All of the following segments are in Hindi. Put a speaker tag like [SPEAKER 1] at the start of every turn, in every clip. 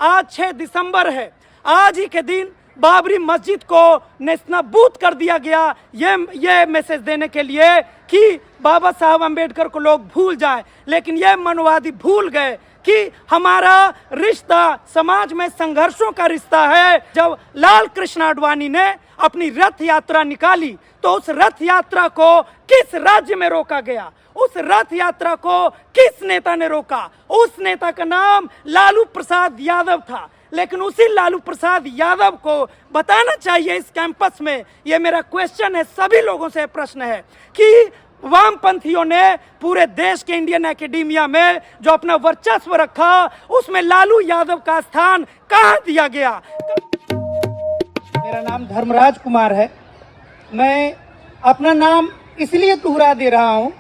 [SPEAKER 1] आज 6 दिसंबर है। आज ही के दिन बाबरी मस्जिद को नेस्तनाबूद कर दिया गया, ये मैसेज देने के लिए कि बाबा साहब अम्बेडकर को लोग भूल जाए। लेकिन ये मनवादी भूल गए कि हमारा रिश्ता समाज में संघर्षों का रिश्ता है। जब लाल कृष्ण आडवाणी ने अपनी रथ यात्रा निकाली तो उस रथ यात्रा को किस राज्य में रोका गया? उस रथ यात्रा को किस नेता ने रोका? उस नेता का नाम लालू प्रसाद यादव था। लेकिन उसी लालू प्रसाद यादव को बताना चाहिए इस कैंपस में, ये मेरा क्वेश्चन है, सभी लोगों से प्रश्न है कि वामपंथियों ने पूरे देश के इंडियन एकेडमिया में जो अपना वर्चस्व रखा, उसमें लालू यादव का स्थान कहां दिया गया?
[SPEAKER 2] मेरा नाम धर्मराज कुमार है। मैं अपना नाम इसलिए दोहरा दे रहा हूं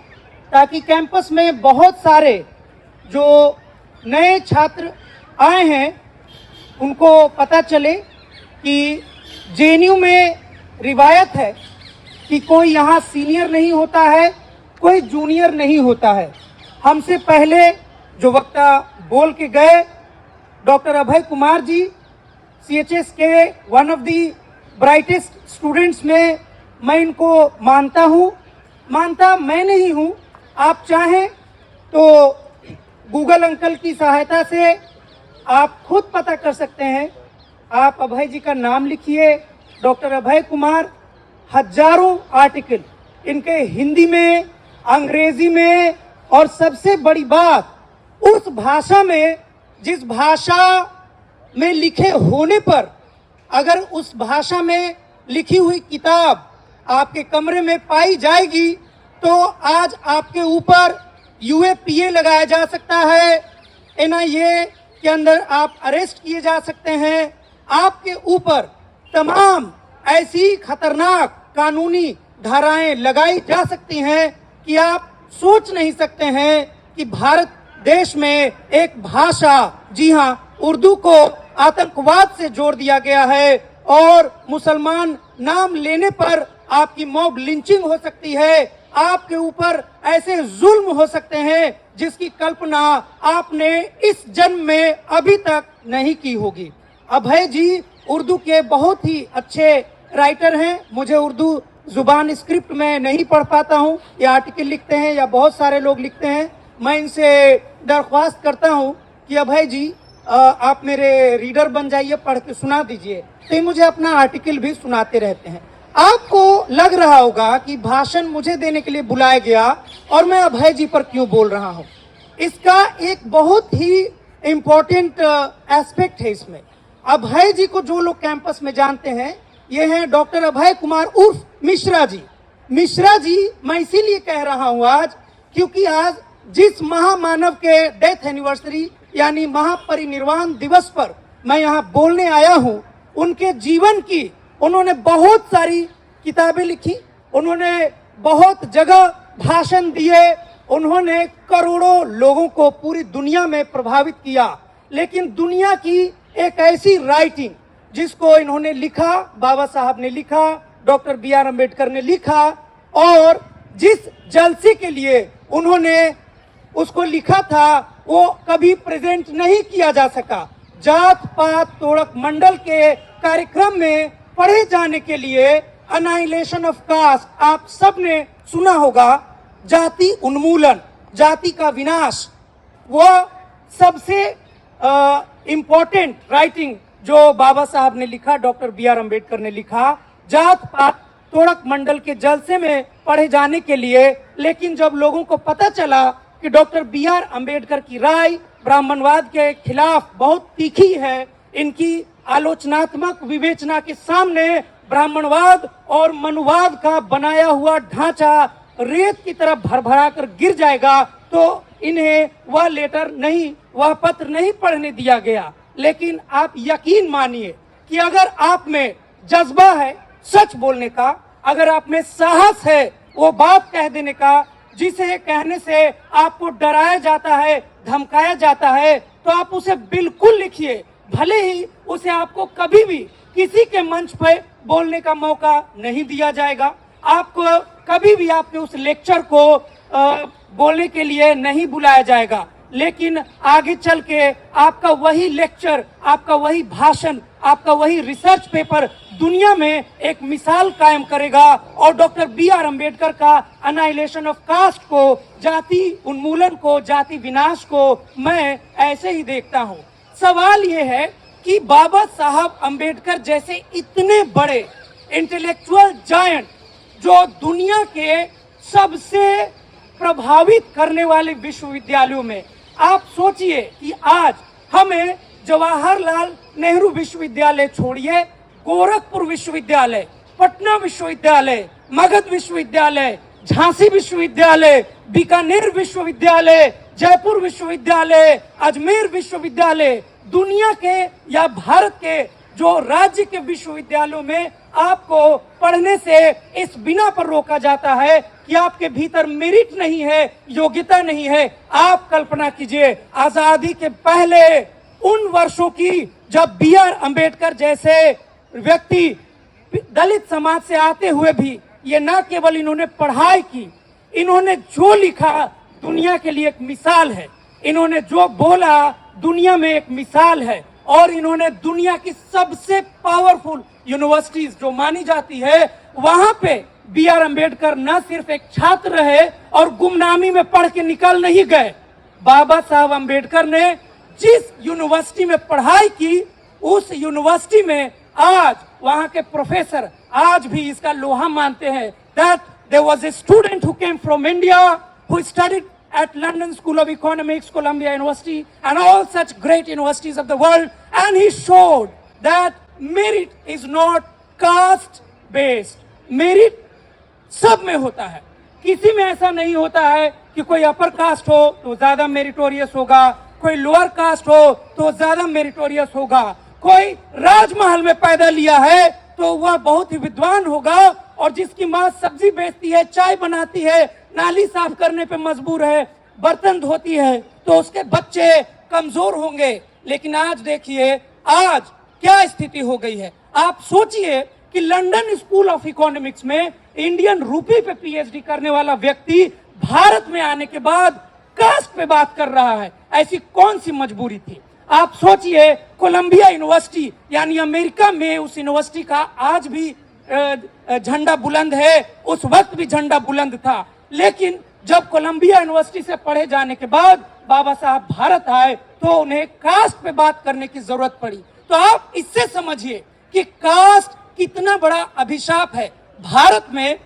[SPEAKER 2] ताकि कैंपस में बहुत सारे जो नए छात्र आए हैं उनको पता चले कि जेएनयू में रिवायत है कि कोई यहाँ सीनियर नहीं होता है, कोई जूनियर नहीं होता है। हमसे पहले जो वक्ता बोल के गए डॉक्टर अभय कुमार जी, CHS के one of the brightest students में मैं इनको मानता हूँ। मानता मैं नहीं हूँ, आप चाहें तो गूगल अंकल की सहायता से आप खुद पता कर सकते हैं। आप अभय जी का नाम लिखिए, डॉक्टर अभय कुमार, हजारों आर्टिकल इनके हिंदी में, अंग्रेजी में, और सबसे बड़ी बात उस भाषा में जिस भाषा में लिखे होने पर अगर उस भाषा में लिखी हुई किताब आपके कमरे में पाई जाएगी तो आज आपके ऊपर UAPA लगाया जा सकता है, NIA के अंदर आप अरेस्ट किए जा सकते हैं। आपके ऊपर तमाम ऐसी खतरनाक कानूनी धाराएं लगाई जा सकती हैं कि आप सोच नहीं सकते हैं कि भारत देश में एक भाषा, जी हाँ, उर्दू को आतंकवाद से जोड़ दिया गया है और मुसलमान नाम लेने पर आपकी मॉब लिंचिंग हो सकती है। आपके ऊपर ऐसे जुल्म हो सकते हैं जिसकी कल्पना आपने इस जन्म में अभी तक नहीं की होगी। अभय जी उर्दू के बहुत ही अच्छे राइटर हैं। मुझे उर्दू जुबान स्क्रिप्ट में नहीं पढ़ पाता हूं, ये आर्टिकल लिखते हैं या बहुत सारे लोग लिखते हैं। मैं इनसे दरख्वास्त करता हूं कि अभय जी आप मेरे रीडर बन जाइए, पढ़ के सुना दीजिए। तो मुझे अपना आर्टिकल भी सुनाते रहते हैं। आपको लग रहा होगा कि भाषण मुझे देने के लिए बुलाया गया और मैं अभय जी पर क्यों बोल रहा हूं। इसका एक बहुत ही इम्पोर्टेंट एस्पेक्ट है इसमें। अभय जी को जो लोग कैंपस में जानते हैं, ये हैं डॉक्टर अभय कुमार उर्फ मिश्रा जी। मिश्रा जी मैं इसीलिए कह रहा हूं आज क्योंकि आज जिस महामानव के डेथ एनिवर्सरी यानी महापरिनिर्वाण दिवस पर मैं यहाँ बोलने आया हूँ, उनके जीवन की उन्होंने बहुत सारी किताबें लिखी, उन्होंने बहुत जगह भाषण दिए, उन्होंने करोड़ों लोगों को पूरी दुनिया में प्रभावित किया। लेकिन दुनिया की एक ऐसी राइटिंग जिसको इन्होंने लिखा, बाबा साहब ने लिखा, डॉक्टर BR अम्बेडकर ने लिखा, और जिस जलसे के लिए उन्होंने उसको लिखा था वो कभी प्रेजेंट नहीं किया जा सका। जात पात तोड़क मंडल के कार्यक्रम में पढ़े जाने के लिए अनाइलेशन ऑफ कास्ट, आप सब ने सुना होगा, जाति उन्मूलन, जाति का विनाश, वो सबसे इम्पोर्टेंट राइटिंग जो बाबा साहब ने लिखा, डॉक्टर BR अम्बेडकर ने लिखा, जात पात तोड़क मंडल के जलसे में पढ़े जाने के लिए। लेकिन जब लोगों को पता चला कि डॉक्टर BR अम्बेडकर की राय ब्राह्मणवाद के खिलाफ बहुत तीखी है, इनकी आलोचनात्मक विवेचना के सामने ब्राह्मणवाद और मनुवाद का बनाया हुआ ढांचा रेत की तरह भरभरा कर गिर जाएगा, तो इन्हें वह लेटर नहीं, वह पत्र नहीं पढ़ने दिया गया। लेकिन आप यकीन मानिए कि अगर आप में जज्बा है सच बोलने का, अगर आप में साहस है वो बात कह देने का जिसे कहने से आपको डराया जाता है, धमकाया जाता है, तो आप उसे बिल्कुल लिखिए। भले ही उसे आपको कभी भी किसी के मंच पर बोलने का मौका नहीं दिया जाएगा, आपको कभी भी आपके उस लेक्चर को बोलने के लिए नहीं बुलाया जाएगा, लेकिन आगे चल के आपका वही लेक्चर, आपका वही भाषण, आपका वही रिसर्च पेपर दुनिया में एक मिसाल कायम करेगा और डॉक्टर बी.आर. अंबेडकर का अनाइलेशन ऑफ कास्ट को, जाति उन्मूलन को, जाति विनाश को मैं ऐसे ही देखता हूँ। सवाल ये है कि बाबा साहब अंबेडकर जैसे इतने बड़े इंटेलेक्चुअल जायंट, जो दुनिया के सबसे प्रभावित करने वाले विश्वविद्यालयों में, आप सोचिए कि आज हमें जवाहरलाल नेहरू विश्वविद्यालय छोड़िए, गोरखपुर विश्वविद्यालय, पटना विश्वविद्यालय, मगध विश्वविद्यालय, झांसी विश्वविद्यालय, बीकानेर विश्वविद्यालय, जयपुर विश्वविद्यालय, अजमेर विश्वविद्यालय, दुनिया के या भारत के जो राज्य के विश्वविद्यालयों में आपको पढ़ने से इस बिना पर रोका जाता है कि आपके भीतर मेरिट नहीं है, योग्यता नहीं है। आप कल्पना कीजिए आजादी के पहले उन वर्षों की जब बी.आर. अंबेडकर जैसे व्यक्ति दलित समाज से आते हुए भी ये न केवल इन्होंने पढ़ाई की, इन्होंने जो लिखा दुनिया के लिए एक मिसाल है, इन्होंने जो बोला दुनिया में एक मिसाल है, और इन्होंने दुनिया की सबसे पावरफुल यूनिवर्सिटीज जो मानी जाती है वहां पे बी.आर. अंबेडकर न सिर्फ एक छात्र रहे और गुमनामी में पढ़ के निकल नहीं गए। बाबा साहब अंबेडकर ने जिस यूनिवर्सिटी में पढ़ाई की, उस यूनिवर्सिटी में आज वहां के प्रोफेसर आज भी इसका लोहा मानते हैं that there was a student who came from India who studied at London School of Economics, Columbia University, and all such great universities of the world, and he showed that merit is not caste based. Merit सब में होता है, किसी में ऐसा नहीं होता है कि कोई अपर कास्ट हो तो ज्यादा मेरिटोरियस होगा, कोई लोअर कास्ट हो तो ज्यादा मेरिटोरियस होगा, कोई राजमहल में पैदा लिया है तो वह बहुत ही विद्वान होगा, और जिसकी माँ सब्जी बेचती है, चाय बनाती है, नाली साफ करने पे मजबूर है, बर्तन धोती है, तो उसके बच्चे कमजोर होंगे। लेकिन आज देखिए आज क्या स्थिति हो गई है। आप सोचिए कि लंदन स्कूल ऑफ इकोनॉमिक्स में इंडियन रूपी पे पीएचडी करने वाला व्यक्ति भारत में आने के बाद कास्ट पे बात कर रहा है। ऐसी कौन सी मजबूरी थी? आप सोचिए कोलंबिया यूनिवर्सिटी यानी अमेरिका में, उस यूनिवर्सिटी का आज भी झंडा बुलंद है, उस वक्त भी झंडा बुलंद था, लेकिन जब कोलंबिया यूनिवर्सिटी से पढ़े जाने के बाद बाबा साहब भारत आए तो उन्हें कास्ट पे बात करने की जरूरत पड़ी। तो आप इससे समझिए कि कास्ट कितना बड़ा अभिशाप है। भारत में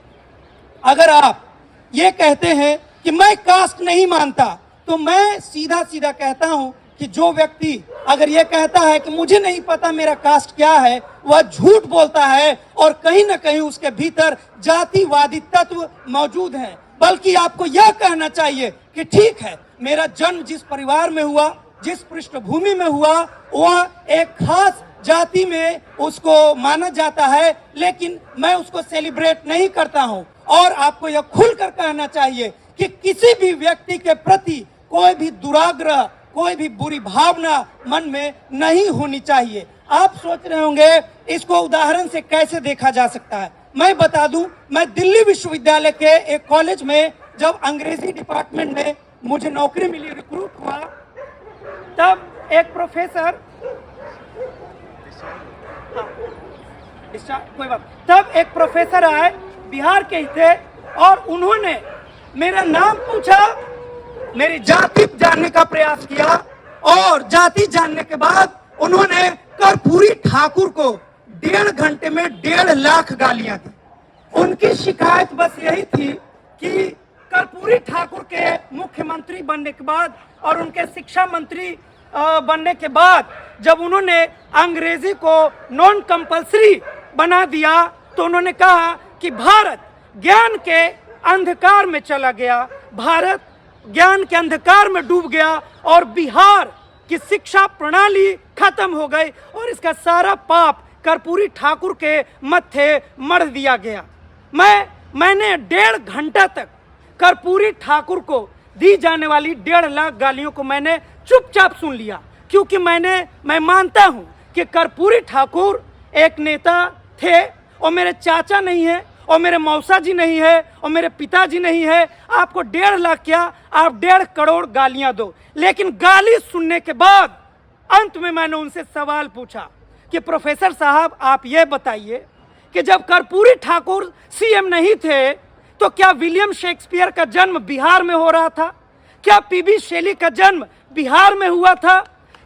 [SPEAKER 2] अगर आप ये कहते हैं कि मैं कास्ट नहीं मानता, तो मैं सीधा सीधा कहता हूं कि जो व्यक्ति अगर ये कहता है कि मुझे नहीं पता मेरा कास्ट क्या है, वह झूठ बोलता है और कहीं ना कहीं उसके भीतर जातिवादी तत्व मौजूद हैं। बल्कि आपको यह कहना चाहिए कि ठीक है, मेरा जन्म जिस परिवार में हुआ, जिस पृष्ठभूमि में हुआ, वह एक खास जाति में उसको माना जाता है, लेकिन मैं उसको सेलिब्रेट नहीं करता हूं। और आपको यह खुलकर कहना चाहिए कि किसी भी व्यक्ति के प्रति कोई भी दुराग्रह, कोई भी बुरी भावना मन में नहीं होनी चाहिए। आप सोच रहे होंगे इसको उदाहरण से कैसे देखा जा सकता है। मैं बता दूं, मैं दिल्ली विश्वविद्यालय के एक कॉलेज में जब अंग्रेजी डिपार्टमेंट में मुझे नौकरी मिली, रिक्रूट हुआ, तब एक प्रोफेसर तब एक प्रोफेसर आए, बिहार के ही थे, और उन्होंने मेरा नाम पूछा, मेरी जाति जानने का प्रयास किया, और जाति जानने के बाद उन्होंने कर्पूरी ठाकुर को 1.5 घंटे में 1.5 लाख गालियां दी। उनकी शिकायत बस यही थी कि कर्पूरी ठाकुर के मुख्यमंत्री बनने के बाद और उनके शिक्षा मंत्री बनने के बाद जब उन्होंने अंग्रेजी को नॉन कंपल्सरी बना दिया, तो उन्होंने कहा कि भारत ज्ञान के अंधकार में चला गया, भारत ज्ञान के अंधकार में डूब गया, और बिहार की शिक्षा प्रणाली खत्म हो गई, और इसका सारा पाप कर्पूरी ठाकुर के मत्थे मढ़ दिया गया। मैंने 1.5 घंटा तक कर्पूरी ठाकुर को दी जाने वाली 1.5 लाख गालियों को मैंने चुपचाप सुन लिया, क्योंकि मैं मानता हूं कि कर्पूरी ठाकुर एक नेता थे, और मेरे चाचा नहीं है,
[SPEAKER 1] और मेरे मौसा जी नहीं है और मेरे पिताजी नहीं है, आपको 1.5 लाख क्या, आप 1.5 करोड़ गालियां दो। लेकिन गाली सुनने के बाद अंत में मैंने उनसे सवाल पूछा कि प्रोफेसर साहब आप ये बताइए कि जब कर्पूरी ठाकुर सीएम नहीं थे तो क्या विलियम शेक्सपियर का जन्म बिहार में हो रहा था? क्या पीबी शेली का जन्म बिहार में हुआ था?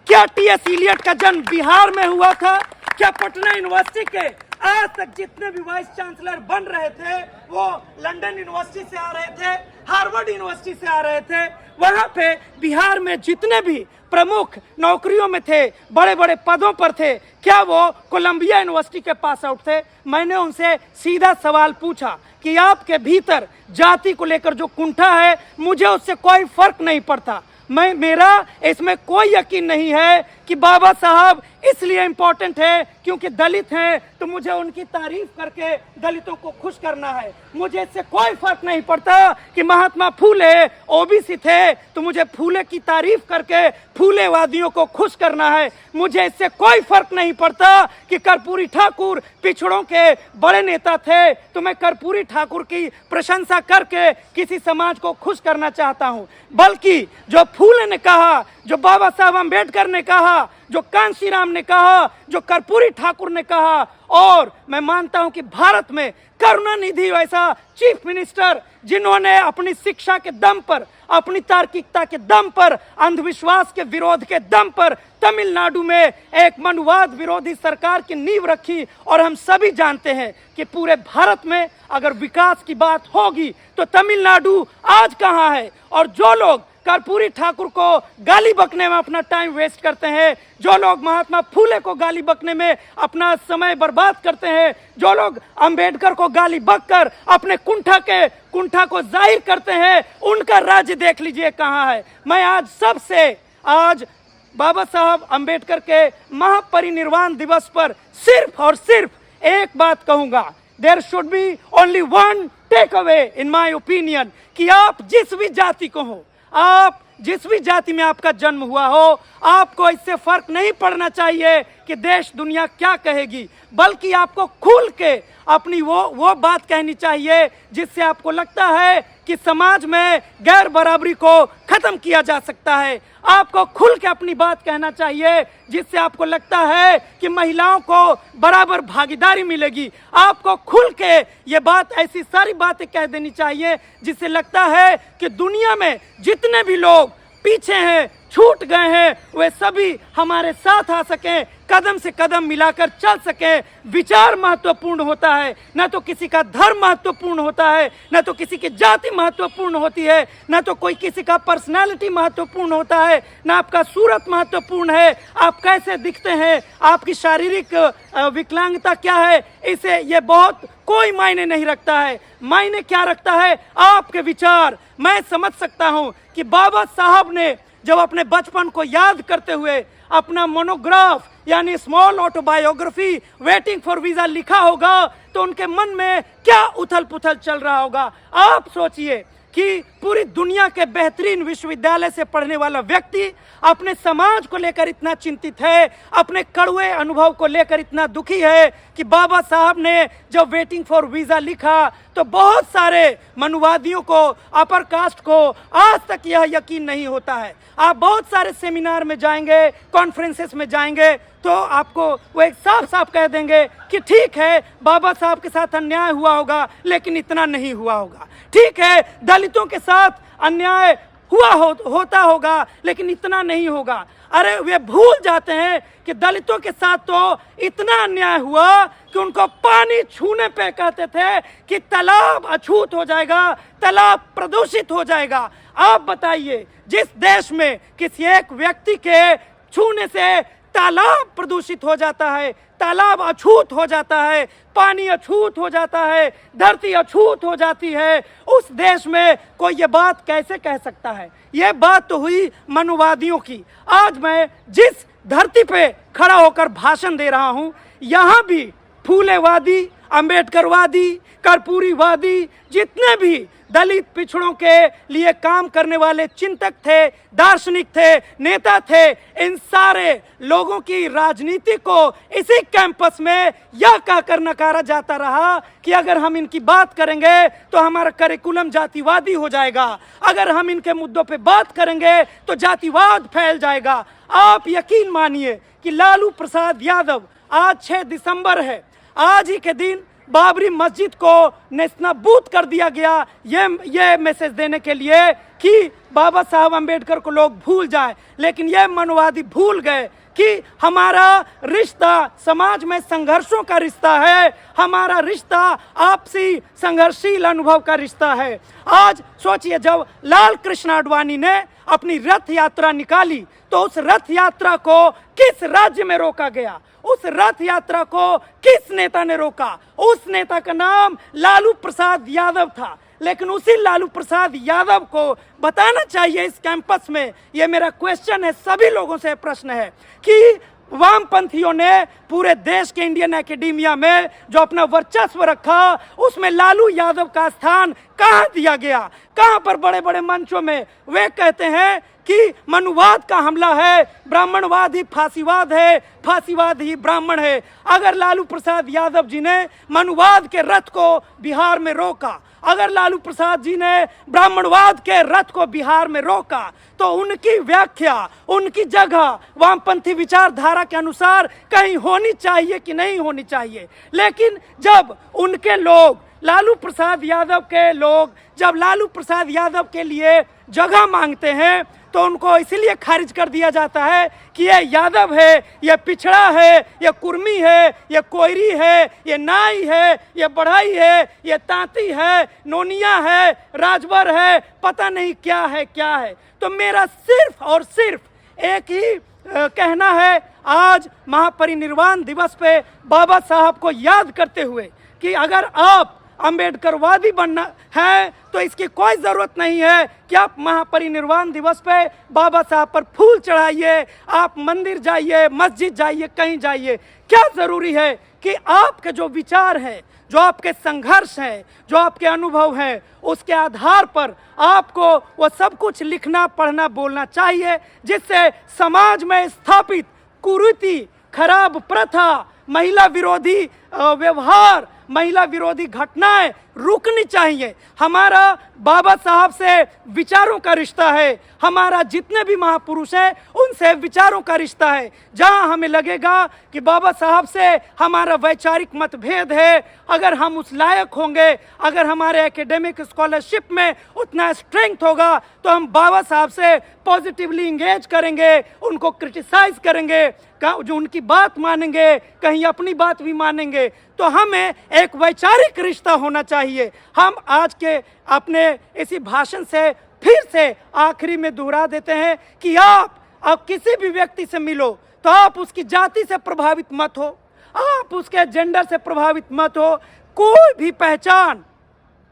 [SPEAKER 1] क्या टीएस इलियट का जन्म बिहार में हुआ था? क्या पटना यूनिवर्सिटी के आज तक जितने भी वाइस चांसलर बन रहे थे वो लंदन यूनिवर्सिटी से आ रहे थे, हार्वर्ड यूनिवर्सिटी से आ रहे थे? वहां पे बिहार में जितने भी प्रमुख नौकरियों में थे, बड़े बड़े पदों पर थे, क्या वो कोलंबिया यूनिवर्सिटी के पास आउट थे? मैंने उनसे सीधा सवाल पूछा कि आपके भीतर जाति को लेकर जो कुंठा है, मुझे उससे कोई फर्क नहीं पड़ता। मेरा इसमें कोई यकीन नहीं है कि बाबा साहब इसलिए इंपॉर्टेंट है क्योंकि दलित हैं तो मुझे उनकी तारीफ करके दलितों को खुश करना है। मुझे इससे कोई फर्क नहीं पड़ता कि महात्मा फूले ओबीसी थे तो मुझे फूले की तारीफ करके फूलेवादियों को खुश करना है। मुझे इससे कोई फर्क नहीं पड़ता कि कर्पूरी ठाकुर पिछड़ों के बड़े नेता थे तो मैं कर्पूरी ठाकुर की प्रशंसा करके किसी समाज को खुश करना चाहता हूं। बल्कि जो फूले ने कहा, जो बाबा साहब अम्बेडकर ने कहा, जो कांशीराम ने कहा, जो कर्पूरी ठाकुर ने कहा, और मैं मानता हूं कि भारत में करुणानिधि वैसा चीफ मिनिस्टर जिन्होंने अपनी शिक्षा के दम पर, अपनी तार्किकता के दम पर, अंधविश्वास के विरोध के दम पर तमिलनाडु में एक मनुवाद विरोधी सरकार की नींव रखी। और हम सभी जानते हैं कि पूरे भारत में अगर विकास की बात होगी तो तमिलनाडु आज कहां है। और जो लोग कर्पूरी ठाकुर को गाली बकने में अपना टाइम वेस्ट करते हैं, जो लोग महात्मा फूले को गाली बकने में अपना समय बर्बाद करते हैं, जो लोग अंबेडकर को गाली बककर अपने कुंठा को जाहिर करते हैं, उनका राज्य देख लीजिए कहां है। मैं आज बाबा साहब अंबेडकर के महापरिनिर्वाण दिवस पर सिर्फ और सिर्फ एक बात कहूंगा, there should be only one takeaway in my opinion, कि आप जिस भी जाति को हो, आप जिस भी जाति में आपका जन्म हुआ हो, आपको इससे फर्क नहीं पड़ना चाहिए कि देश दुनिया क्या कहेगी, बल्कि आपको खुल के अपनी वो बात कहनी चाहिए जिससे आपको लगता है कि समाज में गैर बराबरी को खत्म किया जा सकता है। आपको खुल के अपनी बात कहना चाहिए जिससे आपको लगता है कि महिलाओं को बराबर भागीदारी मिलेगी। आपको खुल के ये बात, ऐसी सारी बातें कह देनी चाहिए जिससे लगता है कि दुनिया में जितने भी लोग पीछे हैं, छूट गए हैं, वे सभी हमारे साथ आ सकें, कदम से कदम मिलाकर चल सकें। विचार महत्वपूर्ण होता है, न तो किसी का धर्म महत्वपूर्ण होता है, न तो किसी की जाति महत्वपूर्ण होती है, न तो कोई किसी का पर्सनालिटी महत्वपूर्ण होता है, न आपका सूरत महत्वपूर्ण है, आप कैसे दिखते हैं, आपकी शारीरिक विकलांगता क्या है, इसे ये बहुत कोई मायने नहीं रखता है। मायने क्या रखता है? आपके विचार। मैं समझ सकता हूं कि बाबा साहब ने जब अपने बचपन को याद करते हुए अपना मोनोग्राफ यानी small autobiography waiting for visa लिखा होगा तो उनके मन में क्या उथल पुथल चल रहा होगा। आप सोचिए कि पूरी दुनिया के बेहतरीन विश्वविद्यालय से पढ़ने वाला व्यक्ति अपने समाज को लेकर इतना चिंतित है, अपने कड़वे अनुभव को लेकर इतना दुखी है कि बाबा साहब ने जब वेटिंग फॉर वीजा लिखा तो बहुत सारे मनुवादियों को, अपर कास्ट को आज तक यह यकीन नहीं होता है। आप बहुत सारे सेमिनार में जाएंगे, कॉन्फ्रेंसेस में जाएंगे तो आपको वो एक साफ साफ कह देंगे कि ठीक है बाबा साहब के साथ अन्याय हुआ होगा लेकिन इतना नहीं हुआ होगा, ठीक है दलितों के साथ अन्याय होता होगा लेकिन इतना नहीं होगा। अरे वे भूल जाते हैं कि दलितों के साथ तो इतना अन्याय हुआ कि उनको पानी छूने पे कहते थे कि तालाब अछूत हो जाएगा, तालाब प्रदूषित हो जाएगा। आप बताइए, जिस देश में किसी एक व्यक्ति के छूने से तालाब प्रदूषित हो जाता है, तालाब अछूत हो जाता है, पानी अछूत हो जाता है, धरती अछूत हो जाती है, उस देश में कोई ये बात कैसे कह सकता है? ये बात तो हुई मनुवादियों की। आज मैं जिस धरती पे खड़ा होकर भाषण दे रहा हूं, यहां भी फूलेवादी, अंबेडकरवादी, कर्पूरीवादी, जितने भी दलित पिछड़ों के लिए काम करने वाले चिंतक थे, दार्शनिक थे, नेता थे, इन सारे लोगों की राजनीति को इसी कैंपस में यह कहकर नकारा जाता रहा कि अगर हम इनकी बात करेंगे तो हमारा करिकुलम जातिवादी हो जाएगा, अगर हम इनके मुद्दों पे बात करेंगे तो जातिवाद फैल जाएगा। आप यकीन मानिए कि लालू प्रसाद यादव, आज 6 दिसंबर है, आज ही के दिन बाबरी मस्जिद को नेस्तनाबूद कर दिया गया, ये मैसेज देने के लिए कि बाबा साहब अंबेडकर को लोग भूल जाएं। लेकिन ये मनवादी भूल गए कि हमारा रिश्ता समाज में संघर्षों का रिश्ता है, हमारा रिश्ता आपसी संघर्षशील अनुभव का रिश्ता है। आज सोचिए, जब लाल कृष्ण आडवाणी ने अपनी रथ यात्रा निकाली तो उस रथ यात्रा को किस राज्य में रोका गया, उस रथ यात्रा को किस नेता ने रोका? उस नेता का नाम लालू प्रसाद यादव था। लेकिन उसी लालू प्रसाद यादव को बताना चाहिए इस कैंपस में, ये मेरा क्वेश्चन है, सभी लोगों से प्रश्न है कि वामपंथियों ने पूरे देश के इंडियन एकेडमिया में जो अपना वर्चस्व रखा, उसमें लालू यादव का स्थान कहाँ दिया गया? कहाँ पर बड़े बड़े मंचों में वे कहते हैं कि मनुवाद का हमला है, ब्राह्मणवाद ही फांसीवाद है, फांसीवाद ही ब्राह्मण है। अगर लालू प्रसाद यादव जी ने मनुवाद के रथ को बिहार में रोका, अगर लालू प्रसाद जी ने ब्राह्मणवाद के रथ को बिहार में रोका, तो उनकी व्याख्या, उनकी जगह वामपंथी विचारधारा के अनुसार कहीं होनी चाहिए कि नहीं होनी चाहिए। लेकिन जब उनके लोग, लालू प्रसाद यादव के लोग, जब लालू प्रसाद यादव के लिए जगह मांगते हैं तो उनको इसलिए खारिज कर दिया जाता है कि ये यादव है, ये पिछड़ा है, ये कुर्मी है, ये कोयरी है, ये नाई है, ये बढ़ाई है, ये तांती है, नोनिया है, राजभर है, पता नहीं क्या है क्या है। तो मेरा सिर्फ और सिर्फ एक ही कहना है, आज महापरिनिर्वाण दिवस पे बाबा साहब को याद करते हुए कि अगर आप अंबेडकरवादी बनना है तो इसकी कोई ज़रूरत नहीं है कि आप महापरिनिर्वाण दिवस पे बाबा साहब पर फूल चढ़ाइए, आप मंदिर जाइए, मस्जिद जाइए, कहीं जाइए। क्या ज़रूरी है कि आपके जो विचार हैं, जो आपके संघर्ष हैं, जो आपके अनुभव हैं, उसके आधार पर आपको वो सब कुछ लिखना, पढ़ना, बोलना चाहिए, जिससे समाज में स्थापित कुरीति, खराब प्रथा, महिला विरोधी व्यवहार, महिला विरोधी घटनाएं रुकनी चाहिए। हमारा बाबा साहब से विचारों का रिश्ता है, हमारा जितने भी महापुरुष हैं उनसे विचारों का रिश्ता है। जहां हमें लगेगा कि बाबा साहब से हमारा वैचारिक मतभेद है, अगर हम उस लायक होंगे, अगर हमारे एकेडमिक स्कॉलरशिप में उतना स्ट्रेंथ होगा, तो हम बाबा साहब से पॉजिटिवली इंगेज करेंगे, उनको क्रिटिसाइज करेंगे, जो उनकी बात मानेंगे, कहीं अपनी बात भी मानेंगे। तो हमें एक वैचारिक रिश्ता होना चाहिए। हम आज के अपने इसी भाषण से फिर से आखिरी में दोहरा देते हैं कि आप किसी भी व्यक्ति से मिलो तो आप उसकी जाति से प्रभावित मत हो, आप उसके जेंडर से प्रभावित मत हो। कोई भी पहचान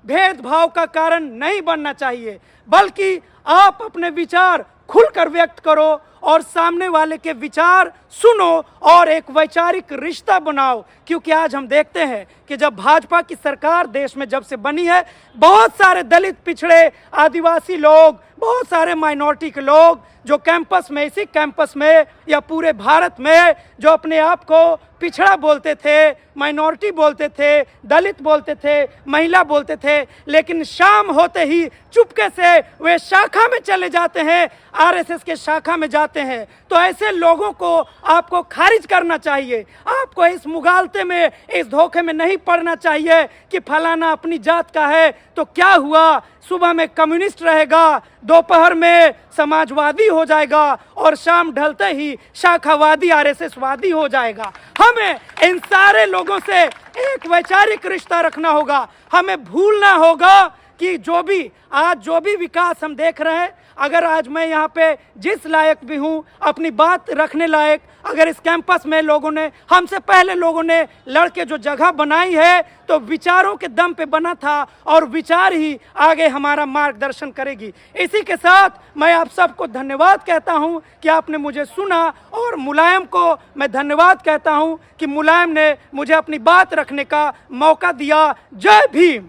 [SPEAKER 1] भेदभाव का कारण नहीं बनना चाहिए, बल्कि आप अपने विचार खुलकर व्यक्त करो और सामने वाले के विचार सुनो और एक वैचारिक रिश्ता बनाओ। क्योंकि आज हम देखते हैं कि जब भाजपा की सरकार देश में जब से बनी है, बहुत सारे दलित, पिछड़े, आदिवासी लोग, बहुत सारे माइनॉरिटी के लोग जो कैंपस में, इसी कैंपस में या पूरे भारत में जो अपने आप को पिछड़ा बोलते थे, माइनॉरिटी बोलते थे, दलित बोलते थे, महिला बोलते थे, लेकिन शाम होते ही चुपके से वे शाखा में चले जाते हैं, आरएसएस के शाखा में जाते हैं। तो ऐसे लोगों को आपको खारिज करना चाहिए। आपको इस मुगालते में, इस धोखे में नहीं पड़ना चाहिए कि फलाना अपनी जात का है तो क्या हुआ, सुबह में कम्युनिस्ट रहेगा, दोपहर में समाजवादी हो जाएगा और शाम ढलते ही शाखावादी, आरएसएसवादी हो जाएगा। हमें इन सारे लोगों से एक वैचारिक रिश्ता रखना होगा। हमें भूलना होगा कि जो भी विकास हम देख रहे हैं, अगर आज मैं यहाँ पे जिस लायक भी हूँ, अपनी बात रखने लायक, अगर इस कैंपस में लोगों ने, हमसे पहले लोगों ने लड़के जो जगह बनाई है तो विचारों के दम पे बना था और विचार ही आगे हमारा मार्गदर्शन करेगी। इसी के साथ मैं आप सबको धन्यवाद कहता हूँ कि आपने मुझे सुना, और मुलायम को मैं धन्यवाद कहता हूँ कि मुलायम ने मुझे अपनी बात रखने का मौका दिया। जय भीम।